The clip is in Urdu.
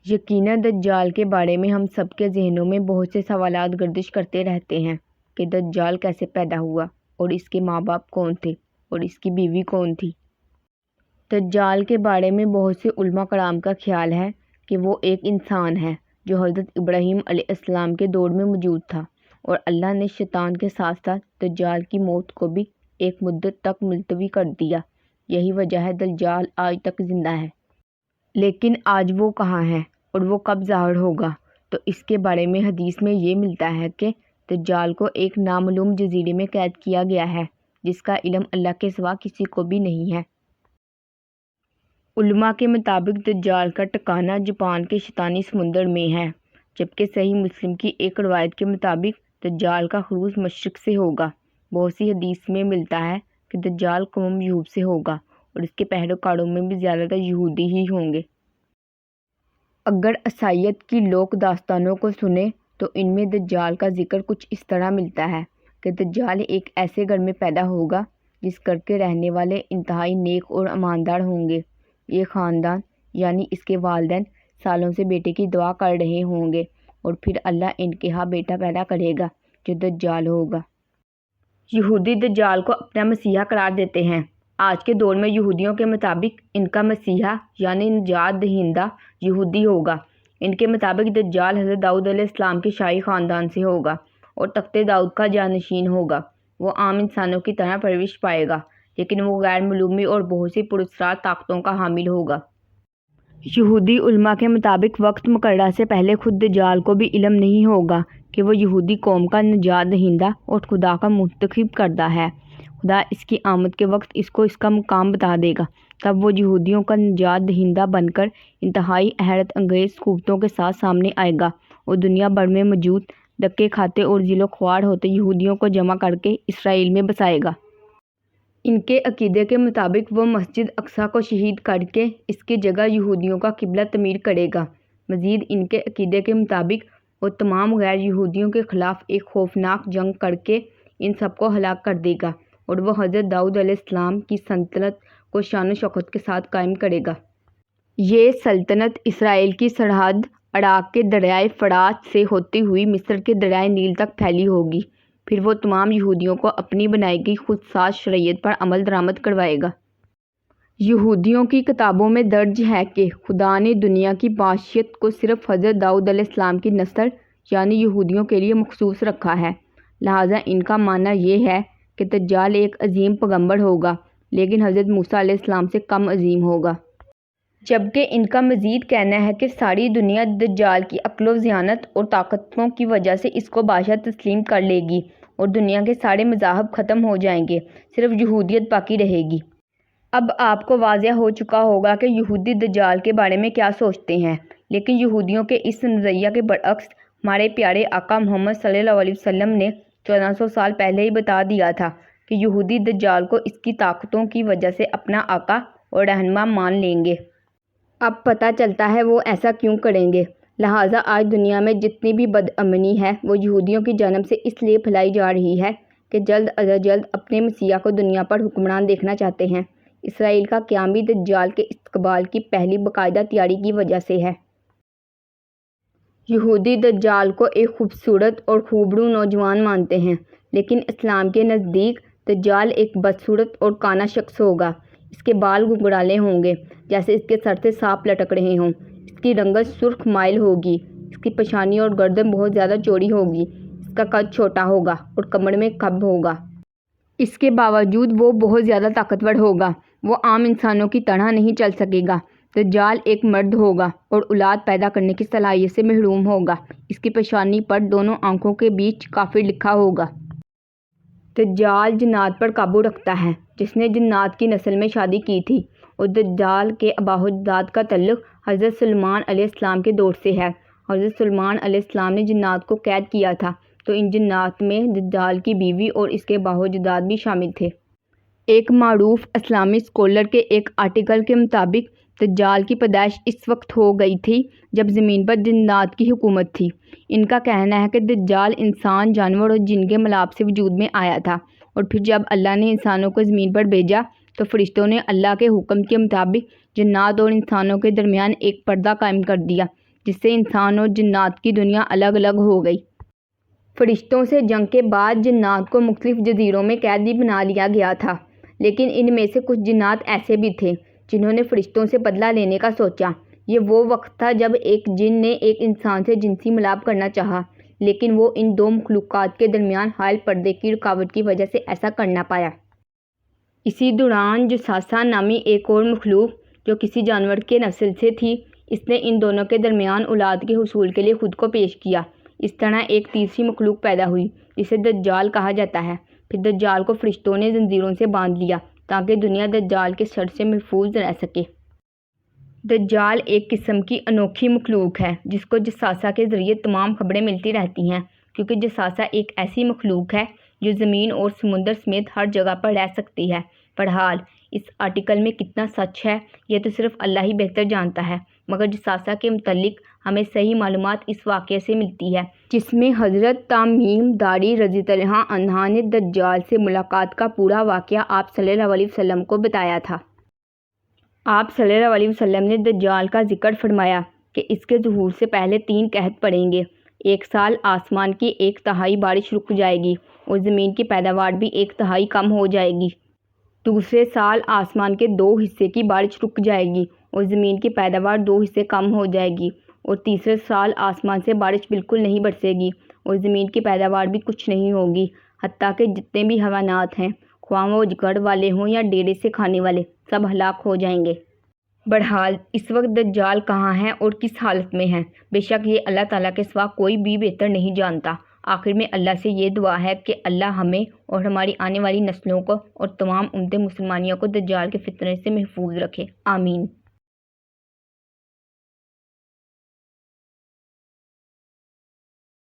یقیناً دجال کے بارے میں ہم سب کے ذہنوں میں بہت سے سوالات گردش کرتے رہتے ہیں کہ دجال کیسے پیدا ہوا اور اس کے ماں باپ کون تھے اور اس کی بیوی کون تھی۔ دجال کے بارے میں بہت سے علماء کرام کا خیال ہے کہ وہ ایک انسان ہے جو حضرت ابراہیم علیہ السلام کے دور میں موجود تھا، اور اللہ نے شیطان کے ساتھ ساتھ دجال کی موت کو بھی ایک مدت تک ملتوی کر دیا۔ یہی وجہ ہے دجال آج تک زندہ ہے۔ لیکن آج وہ کہاں ہے اور وہ کب ظاہر ہوگا؟ تو اس کے بارے میں حدیث میں یہ ملتا ہے کہ دجال کو ایک نامعلوم جزیرے میں قید کیا گیا ہے جس کا علم اللہ کے سوا کسی کو بھی نہیں ہے۔ علماء کے مطابق دجال کا ٹھکانہ جاپان کے شیطانی سمندر میں ہے، جبکہ صحیح مسلم کی ایک روایت کے مطابق دجال کا خروج مشرق سے ہوگا۔ بہت سی حدیث میں ملتا ہے کہ دجال قوم یہود سے ہوگا اور اس کے پیروکاروں میں بھی زیادہ تر یہودی ہی ہوں گے۔ اگر عیسائیت کی لوک داستانوں کو سنیں تو ان میں دجال کا ذکر کچھ اس طرح ملتا ہے کہ دجال ایک ایسے گھر میں پیدا ہوگا جس گھر کے رہنے والے انتہائی نیک اور ایماندار ہوں گے۔ یہ خاندان یعنی اس کے والدین سالوں سے بیٹے کی دعا کر رہے ہوں گے اور پھر اللہ ان کے ہاں بیٹا پیدا کرے گا جو دجال ہوگا۔ یہودی دجال کو اپنا مسیحا قرار دیتے ہیں۔ آج کے دور میں یہودیوں کے مطابق ان کا مسیحا یعنی نجات دہندہ یہودی ہوگا۔ ان کے مطابق دجال حضرت داؤد علیہ السلام کے شاہی خاندان سے ہوگا اور تخت داؤد کا جانشین ہوگا۔ وہ عام انسانوں کی طرح پرورش پائے گا، لیکن وہ غیر معلومی اور بہت سی پراسرار طاقتوں کا حامل ہوگا۔ یہودی علماء کے مطابق وقت مقررہ سے پہلے خود دجال کو بھی علم نہیں ہوگا کہ وہ یہودی قوم کا نجات دہندہ اور خدا کا منتخب کردہ ہے۔ خدا اس کی آمد کے وقت اس کو اس کا مقام بتا دے گا، تب وہ یہودیوں کا نجات دہندہ بن کر انتہائی حیرت انگیز قوتوں کے ساتھ سامنے آئے گا اور دنیا بھر میں موجود دھکے کھاتے اور ذل و خوار ہوتے یہودیوں کو جمع کر کے اسرائیل میں بسائے گا۔ ان کے عقیدے کے مطابق وہ مسجد اقصیٰ کو شہید کر کے اس کی جگہ یہودیوں کا قبلہ تعمیر کرے گا۔ مزید ان کے عقیدے کے مطابق وہ تمام غیر یہودیوں کے خلاف ایک خوفناک جنگ کر کے ان سب کو ہلاک کر دے گا اور وہ حضرت داؤد علیہ السلام کی سلطنت کو شان و شوکت کے ساتھ قائم کرے گا۔ یہ سلطنت اسرائیل کی سرحد عراق کے دریائے فرات سے ہوتی ہوئی مصر کے دریائے نیل تک پھیلی ہوگی۔ پھر وہ تمام یہودیوں کو اپنی بنائی گئی خود ساز شریعت پر عمل درآمد کروائے گا۔ یہودیوں کی کتابوں میں درج ہے کہ خدا نے دنیا کی معیشت کو صرف حضرت داؤد علیہ السلام کی نسل یعنی یہودیوں کے لیے مخصوص رکھا ہے، لہٰذا ان کا ماننا یہ ہے کہ دجال ایک عظیم پیغمبر ہوگا لیکن حضرت موسیٰ علیہ السلام سے کم عظیم ہوگا۔ جبکہ ان کا مزید کہنا ہے کہ ساری دنیا دجال کی عقل و ذہانت اور طاقتوں کی وجہ سے اس کو بادشاہ تسلیم کر لے گی اور دنیا کے سارے مذاہب ختم ہو جائیں گے، صرف یہودیت باقی رہے گی۔ اب آپ کو واضح ہو چکا ہوگا کہ یہودی دجال کے بارے میں کیا سوچتے ہیں، لیکن یہودیوں کے اس نظریہ کے برعکس ہمارے پیارے آقا محمد صلی اللہ علیہ وسلم نے 1400 سال پہلے ہی بتا دیا تھا کہ یہودی دجال کو اس کی طاقتوں کی وجہ سے اپنا آقا اور رہنما مان لیں گے۔ اب پتہ چلتا ہے وہ ایسا کیوں کریں گے۔ لہٰذا آج دنیا میں جتنی بھی بدامنی ہے وہ یہودیوں کی جانب سے اس لیے پھیلائی جا رہی ہے کہ جلد از جلد اپنے مسیحا کو دنیا پر حکمران دیکھنا چاہتے ہیں۔ اسرائیل کا قیام بھی دجال کے استقبال کی پہلی باقاعدہ تیاری کی وجہ سے ہے۔ یہودی دجال کو ایک خوبصورت اور خوبرو نوجوان مانتے ہیں، لیکن اسلام کے نزدیک دجال ایک بدصورت اور کانا شخص ہوگا۔ اس کے بال گھنگھرالے ہوں گے جیسے اس کے سر سے سانپ لٹک رہے ہوں۔ اس کی رنگت سرخ مائل ہوگی۔ اس کی پیشانی اور گردن بہت زیادہ چوڑی ہوگی۔ اس کا قد چھوٹا ہوگا اور کمر میں کھب ہوگا۔ اس کے باوجود وہ بہت زیادہ طاقتور ہوگا۔ وہ عام انسانوں کی طرح نہیں چل سکے گا۔ دجال ایک مرد ہوگا اور اولاد پیدا کرنے کی صلاحیت سے محروم ہوگا۔ اس کی پیشانی پر دونوں آنکھوں کے بیچ کافر لکھا ہوگا۔ دجال جنات پر قابو رکھتا ہے جس نے جنات کی نسل میں شادی کی تھی، اور دجال کے آباء و اجداد کا تعلق حضرت سلیمان علیہ السلام کے دور سے ہے۔ حضرت سلیمان علیہ السلام نے جنات کو قید کیا تھا، تو ان جنات میں دجال کی بیوی اور اس کے آباء و اجداد بھی شامل تھے۔ ایک معروف اسلامی اسکالر کے ایک آرٹیکل کے مطابق دجال کی پیدائش اس وقت ہو گئی تھی جب زمین پر جنات کی حکومت تھی۔ ان کا کہنا ہے کہ دجال انسان، جانور اور جن کے ملاپ سے وجود میں آیا تھا، اور پھر جب اللہ نے انسانوں کو زمین پر بھیجا تو فرشتوں نے اللہ کے حکم کے مطابق جنات اور انسانوں کے درمیان ایک پردہ قائم کر دیا جس سے انسان اور جنات کی دنیا الگ الگ ہو گئی۔ فرشتوں سے جنگ کے بعد جنات کو مختلف جزیروں میں قیدی بنا لیا گیا تھا، لیکن ان میں سے کچھ جنات ایسے بھی تھے جنہوں نے فرشتوں سے بدلہ لینے کا سوچا۔ یہ وہ وقت تھا جب ایک جن نے ایک انسان سے جنسی ملاپ کرنا چاہا، لیکن وہ ان دو مخلوقات کے درمیان حائل پردے کی رکاوٹ کی وجہ سے ایسا کر نہ پایا۔ اسی دوران جساسہ نامی ایک اور مخلوق جو کسی جانور کے نسل سے تھی، اس نے ان دونوں کے درمیان اولاد کے حصول کے لیے خود کو پیش کیا۔ اس طرح ایک تیسری مخلوق پیدا ہوئی جسے دجال کہا جاتا ہے۔ پھر دجال کو فرشتوں نے زنجیروں سے باندھ لیا تاکہ دنیا دجال کے شر سے محفوظ رہ سکے۔ دجال ایک قسم کی انوکھی مخلوق ہے جس کو جساسہ کے ذریعے تمام خبریں ملتی رہتی ہیں، کیونکہ جساسہ ایک ایسی مخلوق ہے جو زمین اور سمندر سمیت ہر جگہ پر رہ سکتی ہے۔ بہرحال اس آرٹیکل میں کتنا سچ ہے یہ تو صرف اللہ ہی بہتر جانتا ہے، مگر جساسہ کے متعلق ہمیں صحیح معلومات اس واقعے سے ملتی ہے جس میں حضرت تمیم داری رضی اللہ عنہ نے دجال سے ملاقات کا پورا واقعہ آپ صلی اللہ علیہ وسلم کو بتایا تھا۔ آپ صلی اللہ علیہ وسلم نے دجال کا ذکر فرمایا کہ اس کے ظہور سے پہلے 3 قحط پڑیں گے۔ ایک سال آسمان کی 1/3 بارش رک جائے گی اور زمین کی پیداوار بھی 1/3 کم ہو جائے گی۔ دوسرے سال آسمان کے 2 حصے کی بارش رک جائے گی اور زمین کی پیداوار 2 حصے کم ہو جائے گی، اور تیسرے سال آسمان سے بارش بالکل نہیں برسے گی اور زمین کی پیداوار بھی کچھ نہیں ہوگی، حتیٰ کہ جتنے بھی حیوانات ہیں، خواہ وہ جگڑ والے ہوں یا ڈیرے سے کھانے والے، سب ہلاک ہو جائیں گے۔ بہرحال اس وقت دجال کہاں ہے اور کس حالت میں ہے، بے شک یہ اللہ تعالیٰ کے سوا کوئی بھی بہتر نہیں جانتا۔ آخر میں اللہ سے یہ دعا ہے کہ اللہ ہمیں اور ہماری آنے والی نسلوں کو اور تمام امت مسلمانیوں کو دجال کے فتنے سے محفوظ رکھے، آمین۔